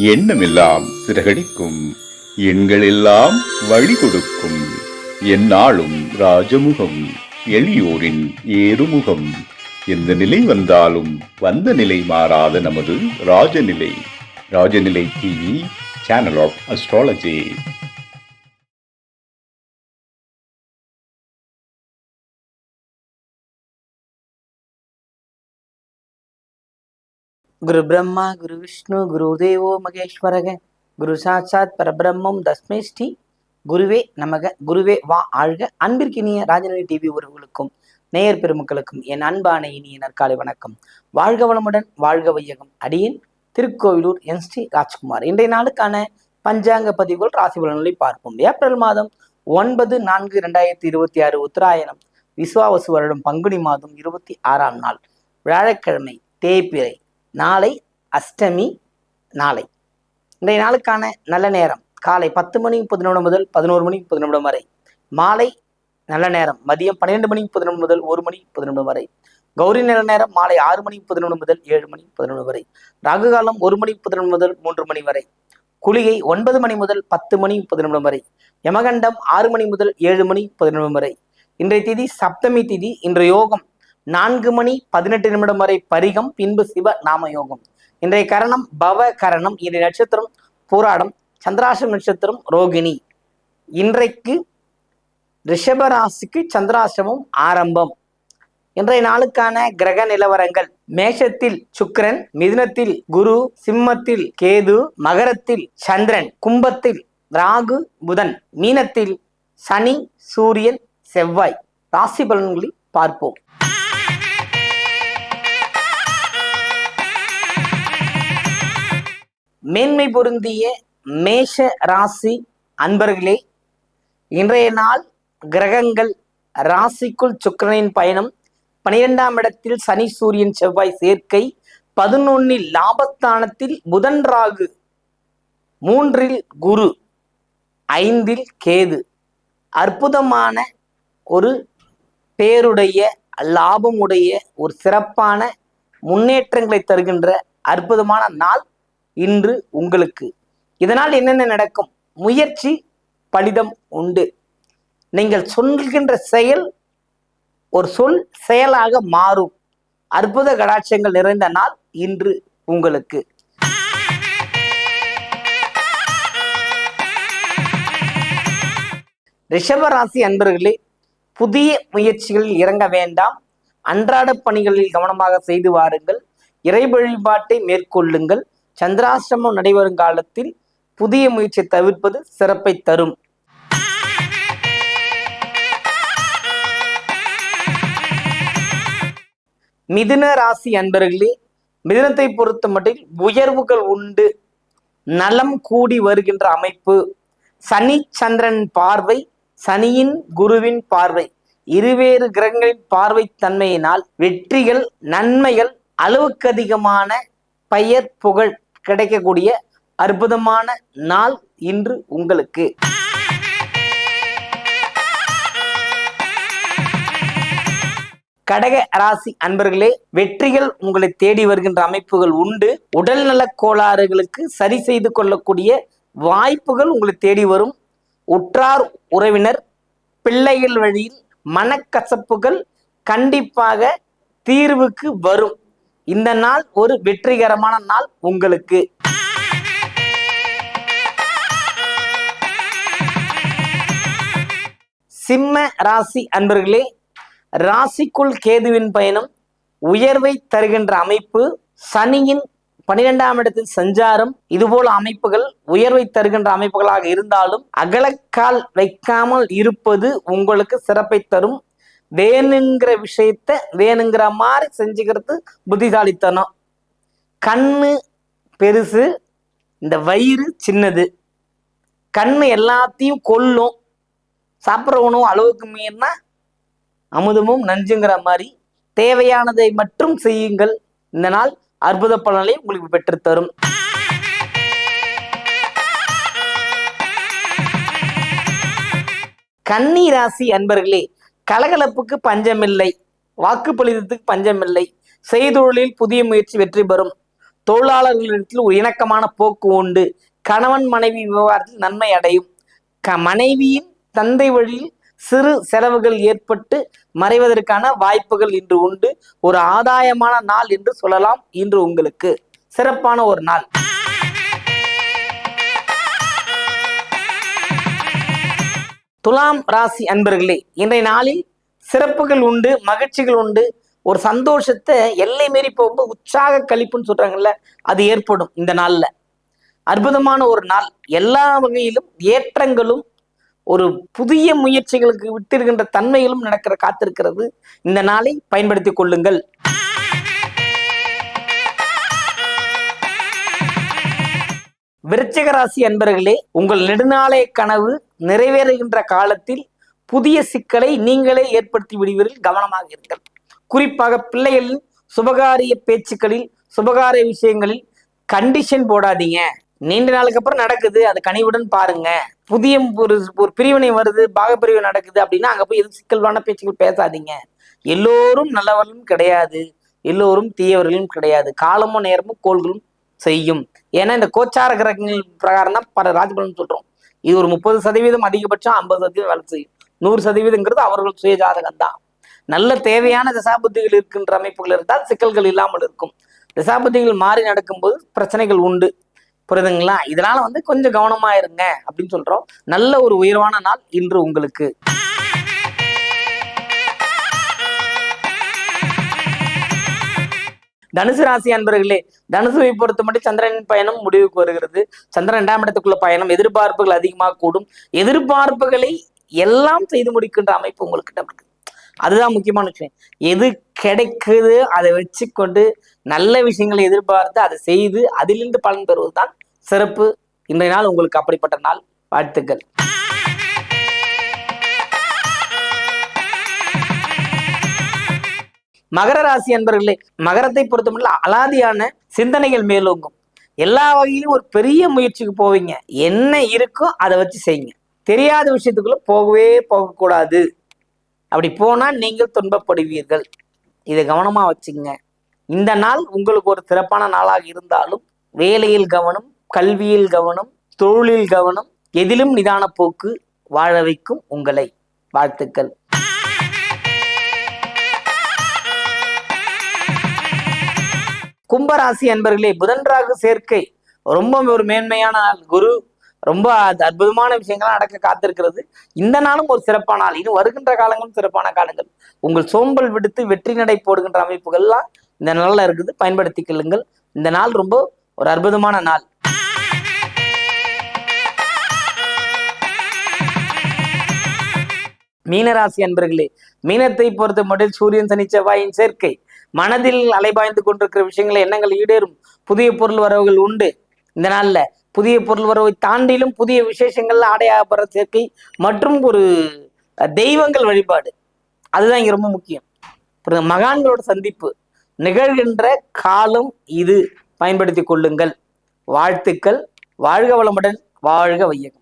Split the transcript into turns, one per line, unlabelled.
எண்ணமெல்லாம் சிறகடிக்கும், எண்களெல்லாம் வழி கொடுக்கும், எந்நாளும் ராஜமுகம், எளியோரின் ஏறுமுகம். எந்த நிலை வந்தாலும் வந்த நிலை மாறாத நமது Rajanilai. Rajanilai TV, channel of astrology.
குரு பிரம்மா குரு விஷ்ணு குரு தேவோ மகேஸ்வரக குரு சாட்சாத் பரபிரம்மம் தஸ்மை ஸ்ரீ குருவே நமக. குருவே வா ஆழ்க. அன்பிற்கினிய ராஜநிலை டிவி உறவுகளுக்கும் நேயர் பெருமக்களுக்கும் என் அன்பான இனிய நற்காலை வணக்கம். வாழ்க வளமுடன், வாழ்க வையகம். அடியேன் திருக்கோவிலூர் என் ஸ்ரீ ராஜ்குமார். இன்றைய நாளுக்கான பஞ்சாங்க பதிவுகள், ராசி பலன்களை பார்ப்போம். ஏப்ரல் மாதம் 9/4/2026 உத்தராயணம், விஸ்வாவசு வருடம் பங்குனி மாதம் 26ஆம் நாள் வியாழக்கிழமை, தேய்பிறை. நாளை அஷ்டமி. நாளை இன்றைய நாளுக்கான நல்ல நேரம் காலை 10:30 முதல் 11:30 வரை. மாலை நல்ல நேரம் மதியம் 12:30 முதல் 1:10 வரை. கௌரி நல்ல நேரம் மாலை 6:10 முதல் 7:10 வரை. ராகு காலம் 1:10 முதல் 3 வரை. குளிகை 9 முதல் 10:10 வரை. யமகண்டம் 6 முதல் 7:10 வரை. இன்றைய திதி சப்தமி திதி. இன்றைய யோகம் 4:18 வரை பரிகம், பின்பு சிவ நாம யோகம். இன்றைய கரணம் பவ கரணம். இன்றைய நட்சத்திரம் பூராடம், சந்திராசிரம் நட்சத்திரம் ரோகிணி. இன்றைக்கு ரிஷபராசிக்கு சந்திராசிரமம் ஆரம்பம். இன்றைய நாளுக்கான கிரக நிலவரங்கள்: மேஷத்தில் சுக்கிரன், மிதுனத்தில் குரு, சிம்மத்தில் கேது, மகரத்தில் சந்திரன், கும்பத்தில் ராகு புதன், மீனத்தில் சனி சூரியன் செவ்வாய். ராசி பலன்களை பார்ப்போம். மேன்மை பொருந்திய மேஷ ராசி அன்பர்களே, இன்றைய நாள் கிரகங்கள் ராசிக்குள் சுக்கிரனின் பயணம், 12ஆம் இடத்தில் சனி சூரியன் செவ்வாய் சேர்க்கை, 11இல் லாபஸ்தானத்தில் புதன் ராகு, 3இல் குரு, 5இல் கேது. அற்புதமான ஒரு பேருடைய லாபமுடைய ஒரு சிறப்பான முன்னேற்றங்களை தருகின்ற அற்புதமான நாள் இன்று உங்களுக்கு. இதனால் என்னென்ன நடக்கும்? முயற்சி பலிதம் உண்டு. நீங்கள் சொல்கின்ற செயல் ஒரு சொல் செயலாக மாறும். அற்புத கடாட்சங்கள் நிறைந்த நாள் இன்று உங்களுக்கு. ரிஷபராசி அன்பர்களே, புதிய முயற்சிகளில் இறங்க வேண்டாம். அன்றாட பணிகளில் கவனமாக செய்து வாருங்கள். இறை வழிபாட்டை மேற்கொள்ளுங்கள். சந்திராசிரமம் நடைபெறும் காலத்தில் புதிய முயற்சியை தவிர்ப்பது சிறப்பை தரும். மிதுன ராசி அன்பர்களே, மிதுனத்தை பொறுத்த மட்டில் உயர்வுகள் உண்டு. நலம் கூடி வருகின்ற அமைப்பு. சனி சந்திரன் பார்வை, சனியின் குருவின் பார்வை, இருவேறு கிரகங்களின் பார்வை தன்மையினால் வெற்றிகள், நன்மைகள், அளவுக்கு அதிகமான பெயர் புகழ் கிடைக்கக்கூடிய அற்புதமான நாள் இன்று உங்களுக்கு. கடக ராசி அன்பர்களே, வெற்றிகள் உங்களை தேடி வருகின்ற அமைப்புகள் உண்டு. உடல் நலக் கோளாறுகளுக்கு சரி செய்து கொள்ளக்கூடிய வாய்ப்புகள் உங்களை தேடி வரும். உற்றார் உறவினர், பிள்ளைகள் வழியில் மனக்கசப்புகள் கண்டிப்பாக தீர்வுக்கு வரும். இந்த நாள் ஒரு வெற்றிகரமான நாள் உங்களுக்கு. சிம்ம ராசி அன்பர்களே, ராசிக்குள் கேதுவின் பயணம் உயர்வை தருகின்ற அமைப்பு. சனியின் 12ஆம் இடத்தில் சஞ்சாரம், இதுபோல அமைப்புகள் உயர்வை தருகின்ற அமைப்புகளாக இருந்தாலும் அகலக்கால் வைக்காமல் இருப்பது உங்களுக்கு சிறப்பை தரும். வேணுங்கிற விஷயத்த வேணுங்கிற மாதிரி செஞ்சுக்கிறது புத்திசாலித்தனம். கண்ணு பெருசு, இந்த வயிறு சின்னது. கண்ணு எல்லாத்தையும் கொல்லும். சாப்பிட்ற உணவு அளவுக்கு மீறினா அமுதமும் நஞ்சுங்கிற மாதிரி தேவையானதை மட்டும் செய்யுங்கள். இந்த நாள் அற்புத பலனை உங்களுக்கு பெற்றுத்தரும். கன்னி ராசி அன்பர்களே, கலகலப்புக்கு பஞ்சமில்லை, வாக்குப்பளிதத்துக்கு பஞ்சமில்லை. செய்தொழிலில் புதிய முயற்சி வெற்றி பெறும். தொழிலாளர்களிடத்தில் ஒரு இணக்கமான போக்கு உண்டு. கணவன் மனைவி விவகாரத்தில் நன்மை அடையும். மனைவியின் தந்தை வழியில் சிறு செலவுகள் ஏற்பட்டு மறைவதற்கான வாய்ப்புகள் இன்று உண்டு. ஒரு ஆதாயமான நாள் என்று சொல்லலாம். இன்று உங்களுக்கு சிறப்பான ஒரு நாள். துலாம் ராசி அன்பர்களே, இன்றைய நாளில் சிறப்புகள் உண்டு, மகிழ்ச்சிகள் உண்டு. ஒரு சந்தோஷத்தை எல்லை மீறி போகும்போது உற்சாக கழிப்புன்னு சொல்றாங்கல்ல, அது ஏற்படும். இந்த நாள்ல அற்புதமான ஒரு நாள். எல்லா வகையிலும் ஏற்றங்களும் ஒரு புதிய முயற்சிகளுக்கு விட்டிருக்கின்ற தன்மைகளும் காத்திருக்கிறது. இந்த நாளை பயன்படுத்திக் கொள்ளுங்கள். விருச்சிக ராசி அன்பர்களே, உங்கள் நெடுநாளைய கனவு நிறைவேறுகின்ற காலத்தில் புதிய சிக்கலை நீங்களே ஏற்படுத்தி விடுவீர்கள். கவனமாக இருங்கள். குறிப்பாக பிள்ளைகளின் சுபகாரிய பேச்சுக்களில், சுபகாரிய விஷயங்களில் கண்டிஷன் போடாதீங்க. நீண்ட நாளுக்கு அப்புறம் நடக்குது, அது கனிவுடன் பாருங்க. புதிய ஒரு பிரிவினை வருது, பாகப்பிரிவு நடக்குது அப்படின்னா அங்க போய் எது சிக்கல்வான பேச்சுக்கள் பேசாதீங்க. எல்லோரும் நல்லவர்களும் கிடையாது, எல்லோரும் தீயவர்களும் கிடையாது. காலமும் நேரமும் கோள்களும் செய்யும். ஏன்னா இந்த கோச்சார கிரகங்கள் பிரகாரம் தான் பல ராஜபலன் சொல்றோம். இது ஒரு 30% அதிகபட்சம் 50% வேலை செய்யும். 100%ங்கிறது அவர்கள் சுய ஜாதகம் தான். நல்ல தேவையான தசாபுத்திகள் இருக்கின்ற அமைப்புகள் இருந்தால் சிக்கல்கள் இல்லாமல் இருக்கும். தசாபுத்திகள் மாறி நடக்கும்போது பிரச்சனைகள் உண்டு. புரியுதுங்களா? இதனால கொஞ்சம் கவனமா இருங்க அப்படின்னு சொல்றோம். நல்ல ஒரு உயர்வான நாள் இன்று உங்களுக்கு. தனுசு ராசி அன்பர்களே, தனுசுவை பொறுத்த மட்டும் சந்திரனின் பயணம் முடிவுக்கு வருகிறது. சந்திரன் 2ஆம் இடத்துக்குள்ள பயணம். எதிர்பார்ப்புகள் அதிகமாக கூடும். எதிர்பார்ப்புகளை எல்லாம் செய்து முடிக்கின்ற அமைப்பு உங்களுக்கு இருக்கு. அதுதான் முக்கியமான விஷயம். எது கிடைக்குது அதை வச்சுக்கொண்டு நல்ல விஷயங்களை எதிர்பார்த்து அதை செய்து அதிலிருந்து பலன் பெறுவதுதான் சிறப்பு. இன்றைய நாள் உங்களுக்கு அப்படிப்பட்ட நாள். வாழ்த்துக்கள். மகர ராசி அன்பர்களே, மகரத்தை பொறுத்தமட்டில் அலாதியான சிந்தனைகள் மேலோங்கும். எல்லா வகையிலும் ஒரு பெரிய முயற்சிக்கு போவீங்க. என்ன இருக்கோ அதை வச்சு செய்யுங்க. தெரியாத விஷயத்துக்குள்ள போகக்கூடாது. அப்படி போனா நீங்கள் துன்பப்படுவீர்கள். இதை கவனமா வச்சுங்க. இந்த நாள் உங்களுக்கு ஒரு சிறப்பான நாளாக இருந்தாலும் வேலையில் கவனம், கல்வியில் கவனம், தொழிலில் கவனம், எதிலும் நிதான போக்கு வாழ வைக்கும் உங்களை. வாழ்த்துக்கள். கும்பராசி அன்பர்களே, புதன் ராகு சேர்க்கை ரொம்ப ஒரு மேன்மையான நாள். குரு ரொம்ப அற்புதமான விஷயங்கள்லாம் நடக்க காத்திருக்கிறது. இந்த நாளும் ஒரு சிறப்பான நாள். இன்னும் வருகின்ற காலங்களும் சிறப்பான காலங்கள். உங்கள் சோம்பல் விடுத்து வெற்றி நடை போடுகின்ற அமைப்புகள்லாம் இந்த நாள்ல இருக்குது. பயன்படுத்திக் கொள்ளுங்கள். இந்த நாள் ரொம்ப ஒரு அற்புதமான நாள். மீனராசி அன்பர்களே, மீனத்தை பொறுத்த மட்டும் சூரியன் சனி செவ்வாயின் சேர்க்கை மனதில் அலைபாய்ந்து கொண்டிருக்கிற விஷயங்களை எண்ணங்கள் ஈடேறும். புதிய பொருள் வரவுகள் உண்டு. இந்த நாள்ல புதிய பொருள் வரவை தாண்டிலும் புதிய விசேஷங்கள்ல ஆடையாபர சேர்க்கை மற்றும் ஒரு தெய்வங்கள் வழிபாடு, அதுதான் இங்க ரொம்ப முக்கியம். மகான்களோட சந்திப்பு நிகழ்கின்ற காலம் இது. பயன்படுத்திக் கொள்ளுங்கள். வாழ்த்துக்கள். வாழ்க வளமுடன், வாழ்க வையகம்.